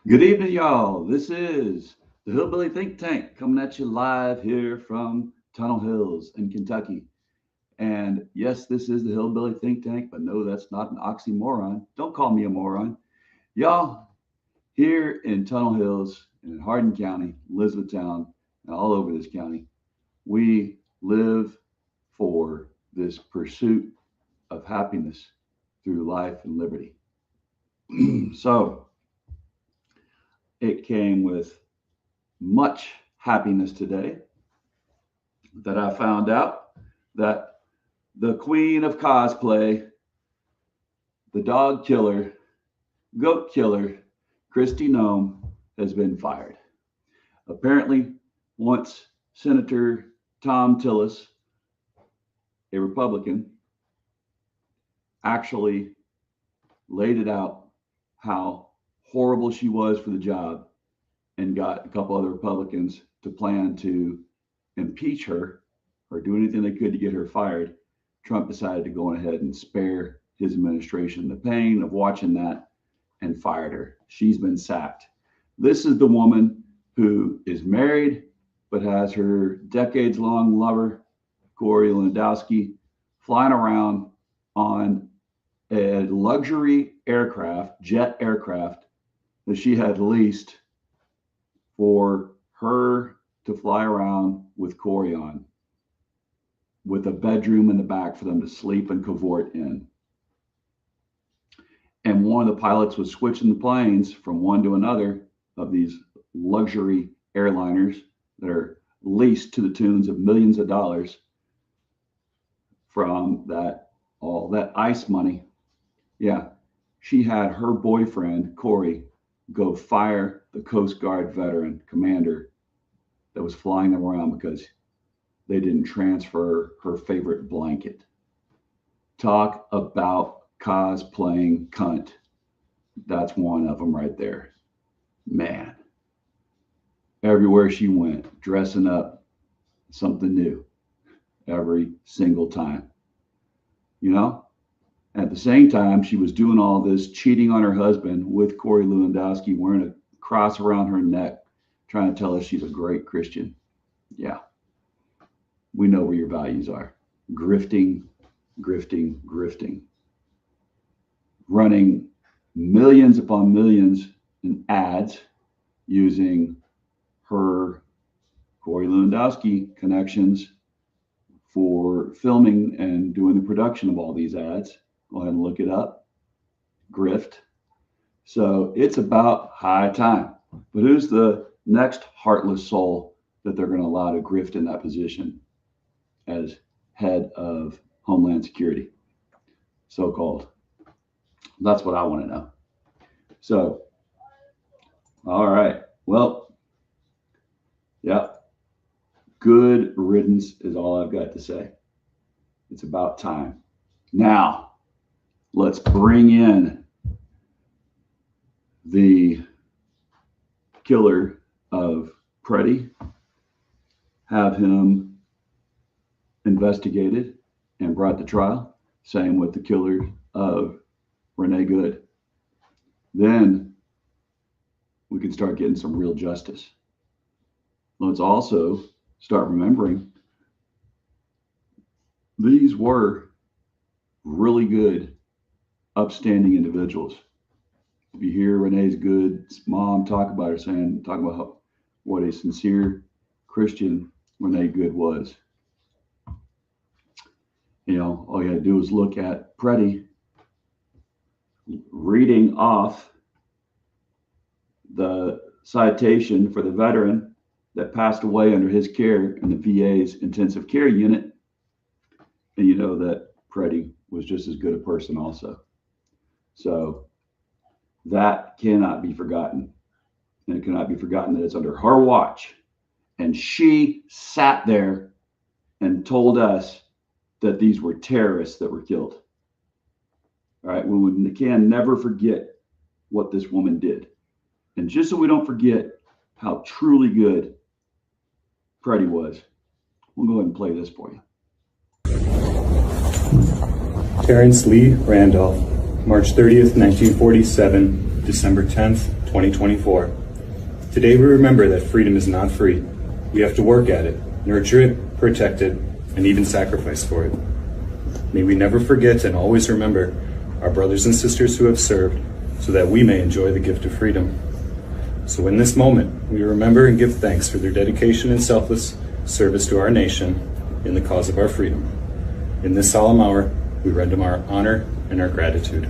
Good evening, y'all. This is the Hillbilly Think Tank coming at you live here from Tunnel Hills in Kentucky. And yes, this is the Hillbilly Think Tank, but no, that's not an oxymoron. Don't call me a moron. Y'all, here in Tunnel Hills in Hardin County, Elizabethtown, and all over this county, we live for this pursuit of happiness through life and liberty. So, it came with much happiness today that I found out that the queen of cosplay, the dog killer, goat killer, Kristi Noem, has been fired. Apparently, once Senator Tom Tillis, a Republican, actually laid it out how horrible she was for the job and got a couple other Republicans to plan to impeach her or do anything they could to get her fired, Trump decided to go ahead and spare his administration the pain of watching that and fired her. She's been sacked. This is the woman who is married but has her decades-long lover, Corey Lewandowski, flying around on a luxury aircraft, jet aircraft, that she had leased for her to fly around with Corey on, with a bedroom in the back for them to sleep and cavort in. And one of the pilots was switching the planes from one to another of these luxury airliners that are leased to the tunes of millions of dollars from that, all that ICE money. Yeah, she had her boyfriend, Corey, go fire the Coast Guard veteran commander that was flying them around because they didn't transfer her favorite blanket. Talk about cosplaying cunt. That's one of them right there. Man, everywhere she went, dressing up something new every single time. You know? At the same time, she was doing all this, cheating on her husband with Corey Lewandowski, wearing a cross around her neck, trying to tell us she's a great Christian. Yeah, we know where your values are. Grifting, grifting, grifting. Running millions upon millions in ads using her Corey Lewandowski connections for filming and doing the production of all these ads. Go ahead and look it up. Grift. So it's about high time. But who's the next heartless soul that they're going to allow to grift in that position as head of Homeland Security, so-called? That's what I want to know. So, all right. Well, yeah. Good riddance is all I've got to say. It's about time. Now, let's bring in the killer of Preddy, have him investigated and brought to trial. Same with the killer of Renee Good. Then we can start getting some real justice. Let's also start remembering These were really good, upstanding individuals. If you hear Renee's good mom talk about her, talking about what a sincere Christian Renee Good was. All you had to do was look at Preddy reading off the citation for the veteran that passed away under his care in the VA's intensive care unit. And you know that Preddy was just as good a person also. So that cannot be forgotten. And it cannot be forgotten that it's under her watch. And she sat there and told us that these were terrorists that were killed. All right, we can never forget what this woman did. And just so we don't forget how truly good Preddy was, we'll go ahead and play this for you. Terrence Lee Randolph, March 30th, 1947, December 10th, 2024. Today we remember that freedom is not free. We have to work at it, nurture it, protect it, and even sacrifice for it. May we never forget and always remember our brothers and sisters who have served so that we may enjoy the gift of freedom. So in this moment, we remember and give thanks for their dedication and selfless service to our nation in the cause of our freedom. In this solemn hour, we render them our honor and our gratitude.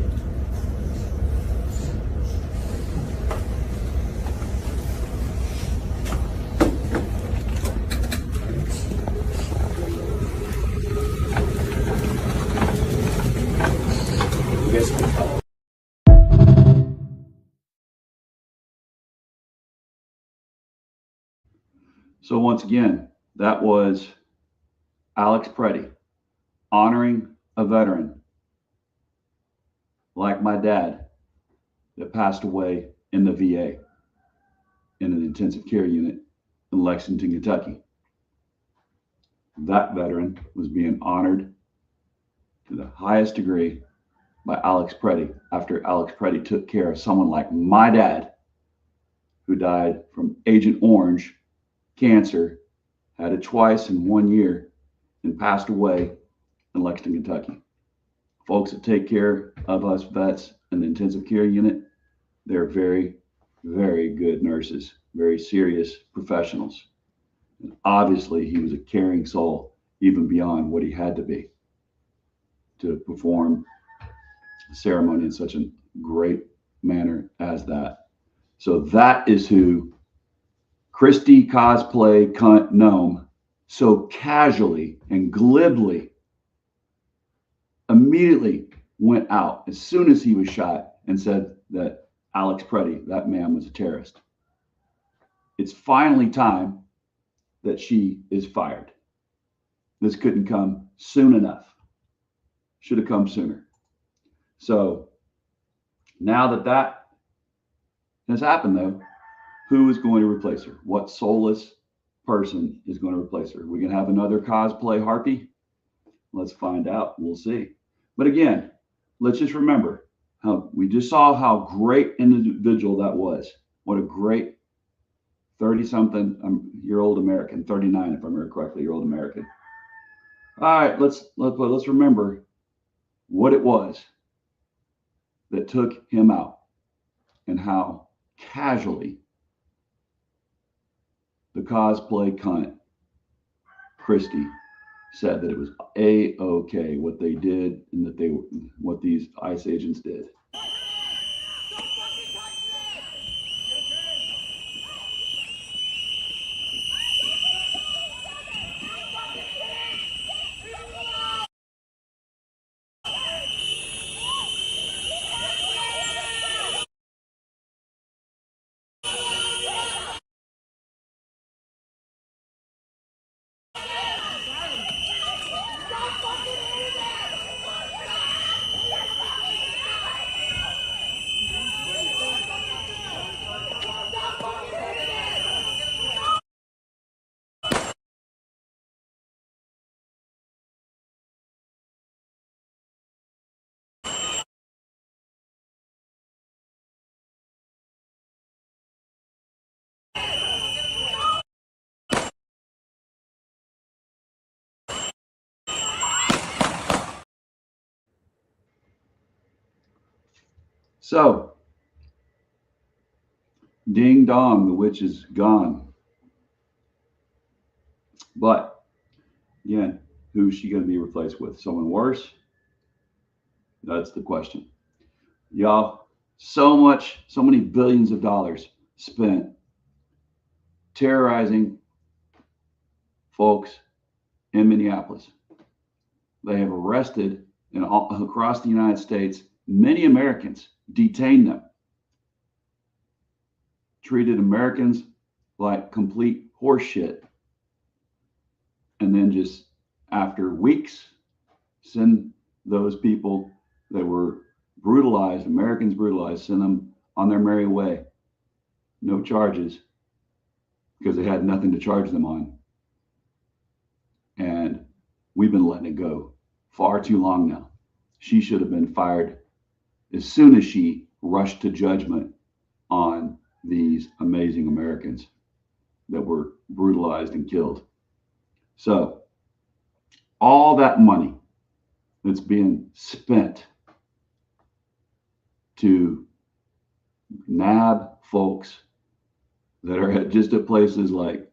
So once again, that was Alex Preddy honoring a veteran like my dad that passed away in the VA in an intensive care unit in Lexington, Kentucky. That veteran was being honored to the highest degree by Alex Preddy after Alex Preddy took care of someone like my dad who died from Agent Orange cancer, had it twice in 1 year, and passed away in Lexington, Kentucky. Folks that take care of us vets in the intensive care unit, they're very, very good nurses, very serious professionals. And obviously, he was a caring soul, even beyond what he had to be to perform the ceremony in such a great manner as that. So that is who Kristi Cosplay Cunt Noem so casually and glibly immediately went out as soon as he was shot and said that Alex Preddy, that man, was a terrorist. It's finally time that she is fired. This couldn't come soon enough. Should have come sooner. So now that that has happened, though, who is going to replace her? What soulless person is going to replace her? We can have another cosplay harpy? Let's find out. We'll see. But again, let's just remember how we just saw how great an individual that was. What a great 30-something year old American, 39 if I remember correctly, year old American. All right, let's remember what it was that took him out and how casually the cosplay cunt Kristi said that it was a-okay what they did and that what these ICE agents did. So, ding dong, the witch is gone. But again, who's she going to be replaced with? Someone worse? That's the question. Y'all, so many billions of dollars spent terrorizing folks in Minneapolis. They have arrested across the United States many Americans, detained them, treated Americans like complete horseshit, and then just after weeks send those people that were brutalized, Americans brutalized, send them on their merry way. No charges because they had nothing to charge them on. And we've been letting it go far too long now. She should have been fired as soon as she rushed to judgment on these amazing Americans that were brutalized and killed. So, all that money that's being spent to nab folks that are just at places like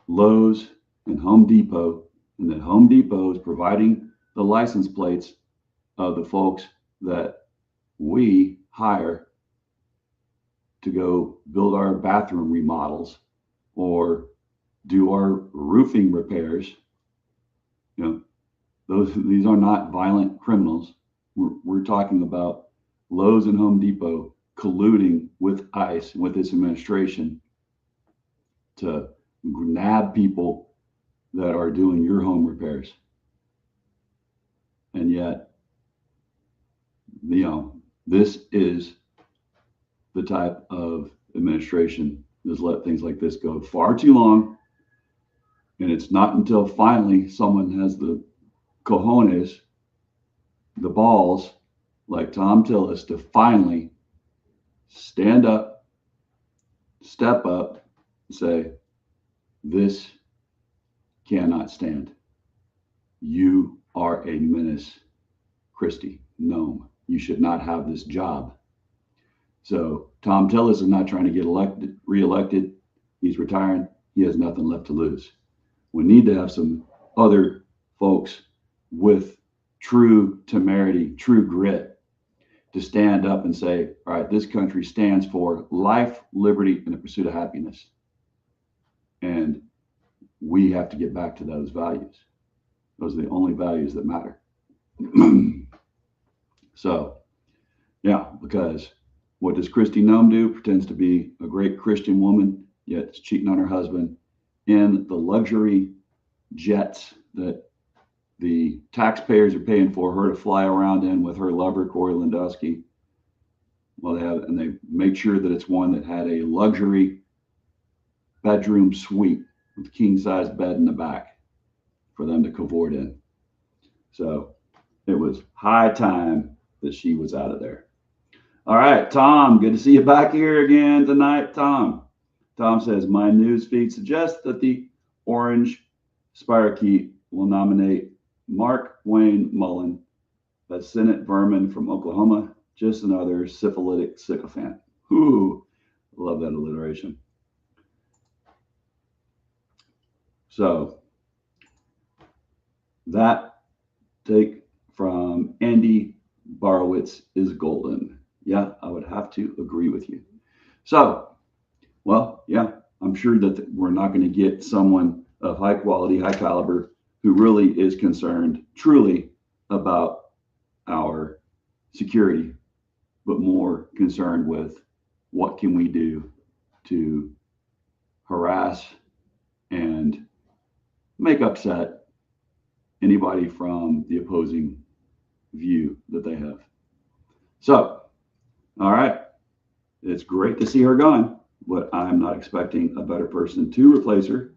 Lowe's and Home Depot, and that Home Depot is providing the license plates of the folks that we hire to go build our bathroom remodels or do our roofing repairs. These are not violent criminals. We're talking about Lowe's and Home Depot colluding with ICE and with this administration to nab people that are doing your home repairs. And yet, this is the type of administration that's let things like this go far too long. And it's not until finally someone has the cojones, the balls, like Tom Tillis, to finally stand up, step up, and say, this cannot stand. You are a menace, Kristi Noem. You should not have this job. So Tom Tillis is not trying to get reelected. He's retiring. He has nothing left to lose. We need to have some other folks with true temerity, true grit, to stand up and say, all right, this country stands for life, liberty, and the pursuit of happiness. And we have to get back to those values. Those are the only values that matter. So, yeah, because what does Kristi Noem do? Pretends to be a great Christian woman, yet is cheating on her husband in the luxury jets that the taxpayers are paying for her to fly around in with her lover, Corey Lewandowski. Well, they make sure that it's one that had a luxury bedroom suite with king-size bed in the back for them to cavort in. So it was high time that she was out of there. All right, Tom, good to see you back here again tonight, Tom. Tom says, my news feed suggests that the Orange Spirochete will nominate Mark Wayne Mullen as Senate vermin from Oklahoma. Just another syphilitic sycophant. Ooh, love that alliteration. So that take from Andy Borowitz is golden. Yeah, I would have to agree with you. So, well, yeah, I'm sure that we're not going to get someone of high quality, high caliber, who really is concerned truly about our security, but more concerned with what can we do to harass and make upset anybody from the opposing view that they have. So, all right, it's great to see her gone, but I'm not expecting a better person to replace her,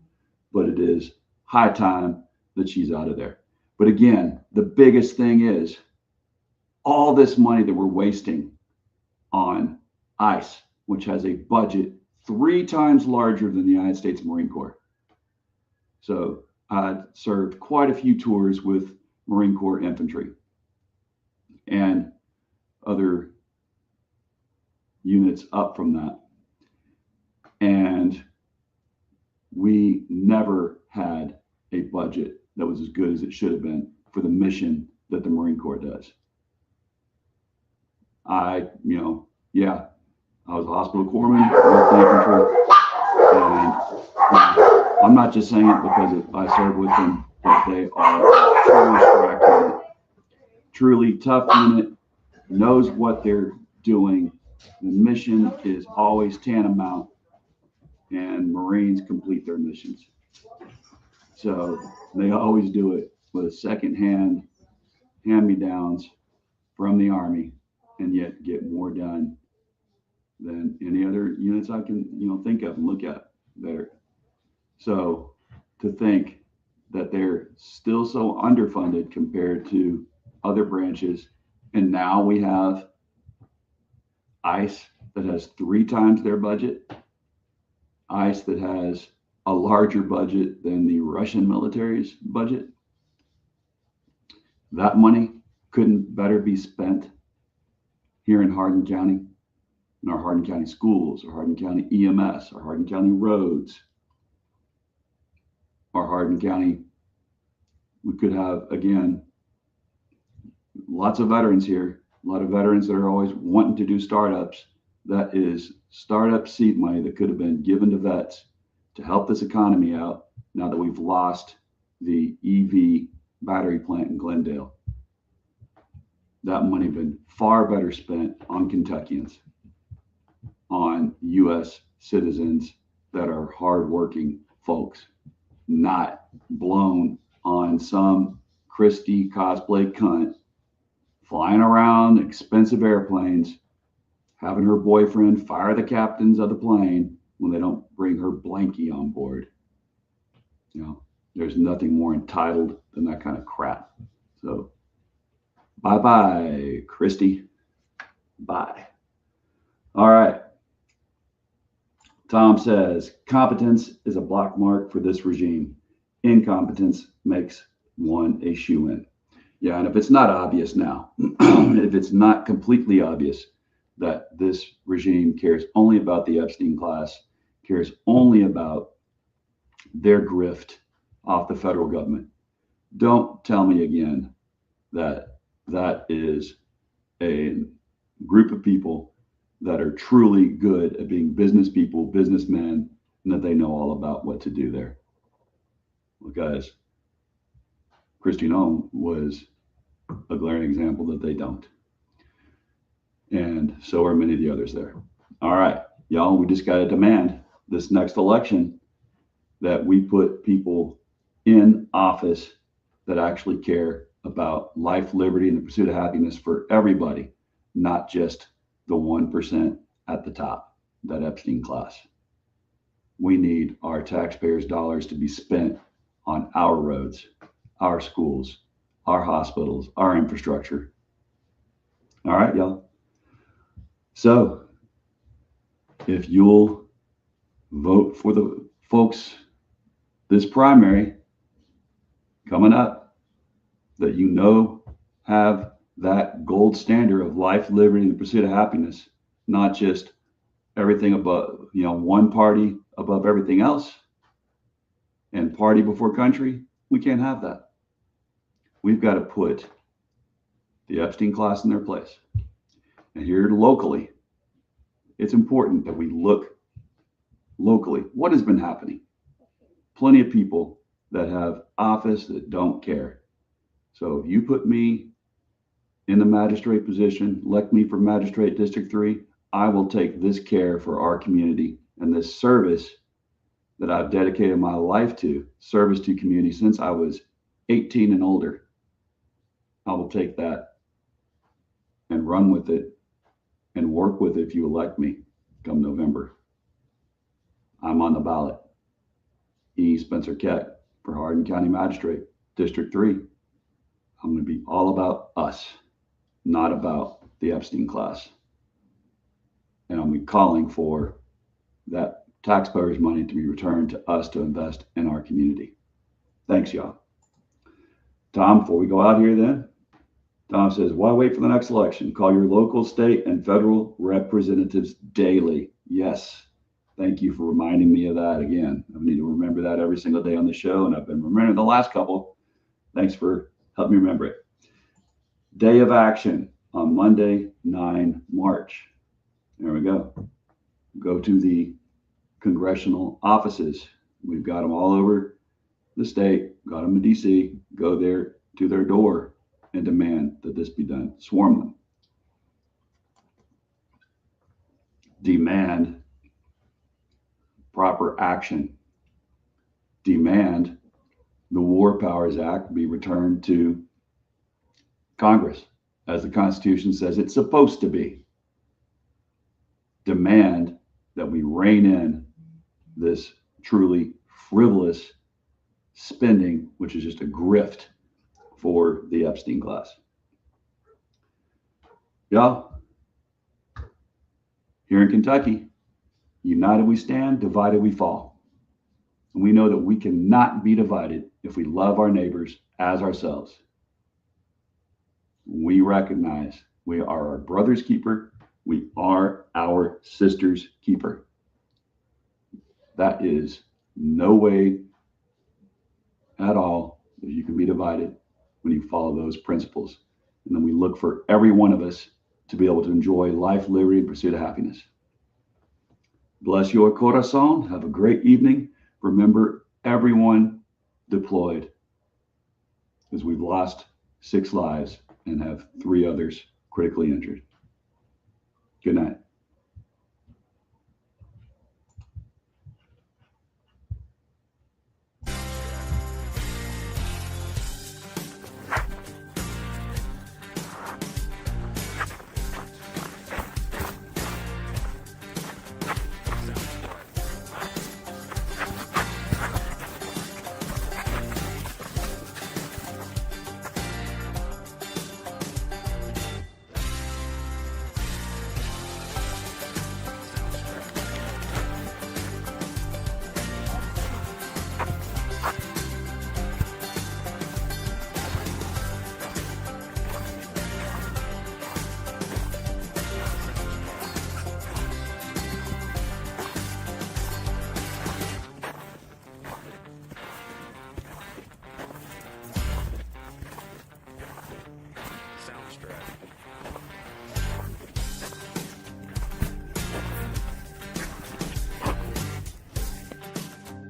but it is high time that she's out of there. But again, the biggest thing is all this money that we're wasting on ICE, which has a budget 3 times larger than the United States Marine Corps. So I served quite a few tours with Marine Corps infantry and other units up from that. And we never had a budget that was as good as it should have been for the mission that the Marine Corps does. I was a hospital corpsman, and I'm not just saying it because I serve with them, but they are truly correct unit, truly tough unit, knows what they're doing. The mission is always tantamount, and Marines complete their missions. So they always do it with secondhand hand-me-downs from the Army, and yet get more done than any other units I can, think of and look at better. So to think that they're still so underfunded compared to other branches, and now we have ICE that has 3 times their budget, ICE that has a larger budget than the Russian military's budget. That money couldn't better be spent here in Hardin County, in our Hardin County schools, our Hardin County EMS, our Hardin County roads, our Hardin County. We could have, again, lots of veterans here, a lot of veterans that are always wanting to do startups. That is startup seed money that could have been given to vets to help this economy out now that we've lost the EV battery plant in Glendale. That money had been far better spent on Kentuckians, on U.S. citizens that are hardworking folks, not blown on some Kristi cosplay cunt flying around expensive airplanes, having her boyfriend fire the captains of the plane when they don't bring her blankie on board. There's nothing more entitled than that kind of crap. So bye-bye, Kristi. Bye. All right. Tom says, competence is a black mark for this regime. Incompetence makes one a shoo-in. Yeah, and if it's not obvious now, if it's not completely obvious that this regime cares only about the Epstein class, cares only about their grift off the federal government, don't tell me again that that is a group of people that are truly good at being business people, businessmen, and that they know all about what to do there. Well, guys, Kristi Noem was a glaring example that they don't. And so are many of the others there. All right, y'all, we just got to demand this next election that we put people in office that actually care about life, liberty, and the pursuit of happiness for everybody, not just the 1% at the top, that Epstein class. We need our taxpayers' dollars to be spent on our roads, our schools, our hospitals, our infrastructure. All right, y'all. So if you'll vote for the folks this primary coming up that have that gold standard of life, liberty, and the pursuit of happiness, not just everything above, one party above everything else and party before country, we can't have that. We've got to put the Epstein class in their place. And here locally, it's important that we look locally. What has been happening? Plenty of people that have office that don't care. So if you put me in the magistrate position, elect me for Magistrate District 3, I will take this care for our community and this service that I've dedicated my life to, service to community since I was 18 and older. I will take that and run with it and work with it if you elect me come November. I'm on the ballot. E. Spencer Keck for Hardin County Magistrate, District 3. I'm going to be all about us, not about the Epstein class. And I'll be calling for that taxpayers' money to be returned to us to invest in our community. Thanks, y'all. Tom, before we go out here then, Tom says, why wait for the next election? Call your local, state, and federal representatives daily. Yes. Thank you for reminding me of that again. I need to remember that every single day on the show, and I've been remembering the last couple. Thanks for helping me remember it. Day of action on Monday, 9 March. There we go. Go to the congressional offices. We've got them all over the state, got them in DC. Go there to their door and demand that this be done. Swarm them. Demand proper action. Demand the War Powers Act be returned to Congress, as the Constitution says it's supposed to be. Demand that we rein in this truly frivolous spending, which is just a grift for the Epstein class. Y'all, here in Kentucky, united we stand, divided we fall. And we know that we cannot be divided if we love our neighbors as ourselves. We recognize we are our brother's keeper. We are our sister's keeper. That is no way at all that you can be divided when you follow those principles. And then we look for every one of us to be able to enjoy life, liberty, and pursuit of happiness. Bless your corazon. Have a great evening. Remember everyone deployed, because we've lost 6 lives and have 3 others critically injured. Good night.